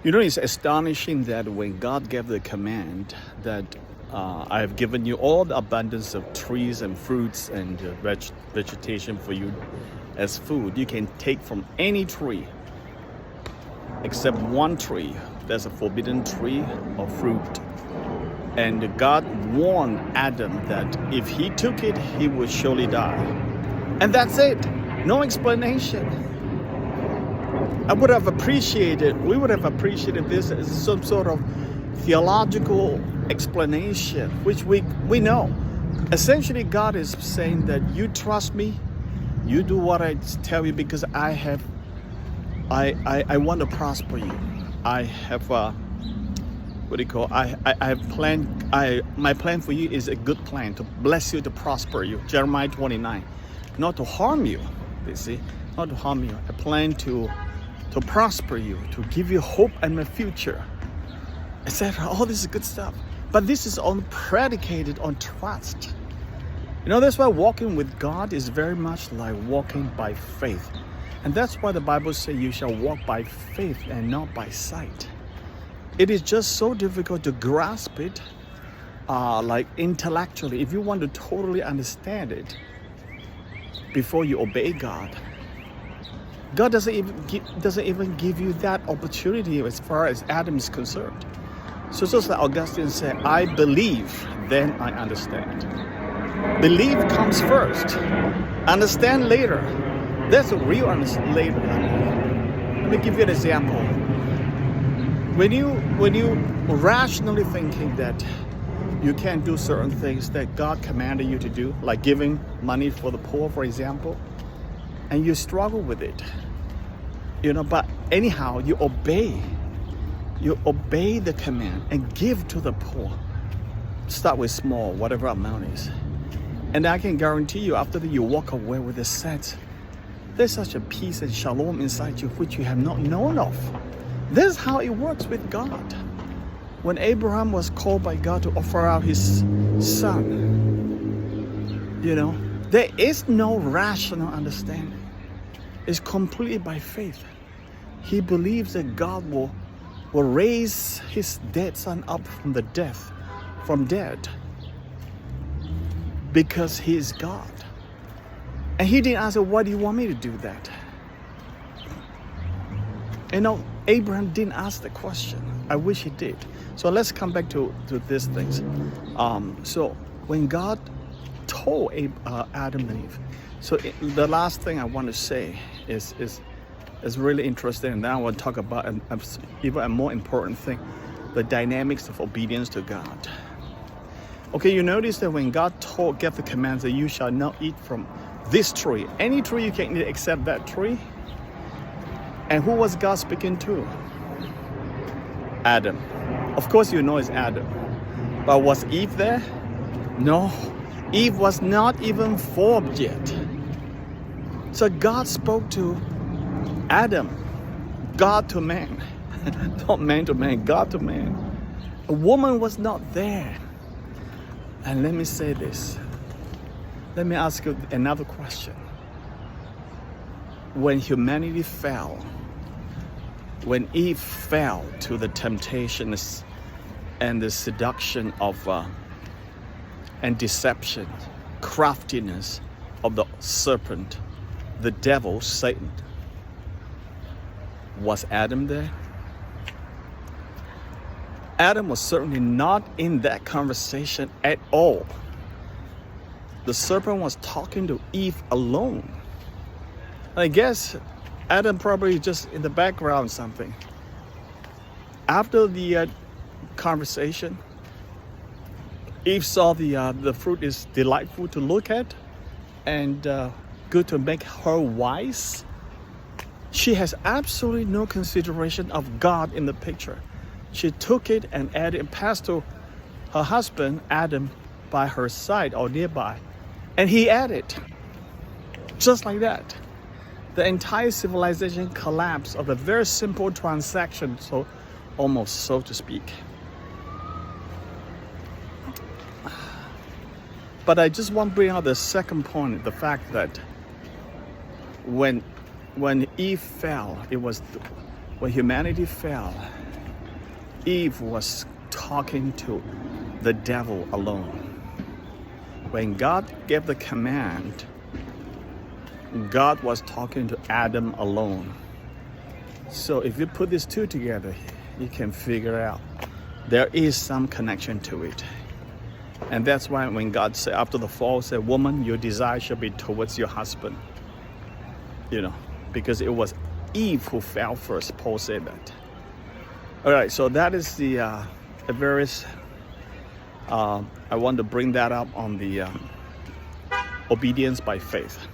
You know, it's astonishing that when God gave the command that I have given you all the abundance of trees and fruits and vegetation for you as food, you can take from any tree except one tree. There's a forbidden tree of fruit. And God warned Adam that if he took it, he would surely die. And that's it. No explanation. We would have appreciated this as some sort of theological explanation, which we know. Essentially, God is saying that you trust me, you do what I tell you because I want to prosper you. I have my plan for you is a good plan to bless you, to prosper you. Jeremiah 29, not to harm you. You see, not to harm you. A plan to prosper you, to give you hope and a future, etc. All this is good stuff. But this is all predicated on trust. You know, that's why walking with God is very much like walking by faith. And that's why the Bible says you shall walk by faith and not by sight. It is just so difficult to grasp it, like intellectually. If you want to totally understand it before you obey God, God doesn't even give you that opportunity as far as Adam is concerned. So just like Augustine said, I believe, then I understand. Believe comes first. Understand later. That's a real understand later. Let me give you an example. When you rationally thinking that you can't do certain things that God commanded you to do, like giving money for the poor, for example, and you struggle with it, you know, but anyhow you obey the command and give to the poor. Start with small, whatever amount is, and I can guarantee you after that you walk away with a sense there's such a peace and shalom inside you which you have not known of. This is how it works with God. When Abraham was called by God to offer out his son, you know, there is no rational understanding. It's completely by faith. He believes that God will raise his dead son up from dead, because he is God. And he didn't ask, why do you want me to do that? You know, Abraham didn't ask the question. I wish he did. So let's come back to these things. So when God told Adam and Eve, so the last thing I want to say is really interesting, and now I want to talk about even a more important thing, the dynamics of obedience to God. Okay, you notice that when God gave the commands that you shall not eat from this tree, any tree you can eat except that tree. And who was God speaking to? Adam. Of course you know it's Adam. But was Eve there? No. Eve was not even formed yet. So God spoke to Adam, God to man. Not man to man, God to man. A woman was not there. And let me say this. Let me ask you another question. When humanity fell, when Eve fell to the temptations and the seduction of and deception, craftiness of the serpent, the devil, Satan, was Adam there? Adam was certainly not in that conversation at all. The serpent was talking to Eve alone. I guess Adam probably just in the background something. After the conversation, Eve saw the fruit is delightful to look at and good to make her wise. She has absolutely no consideration of God in the picture. She took it and added and passed to her husband Adam by her side or nearby, and he added. Just like that, the entire civilization collapsed of a very simple transaction, so to speak. But I just want to bring out the second point, the fact that when Eve fell, when humanity fell, Eve was talking to the devil alone. When God gave the command, God was talking to Adam alone. So if you put these two together, you can figure out there is some connection to it. And that's why when God said after the fall, said, woman, your desire shall be towards your husband. Because it was Eve who fell first. Paul said that. All right, so that is the various, I want to bring that up on the obedience by faith.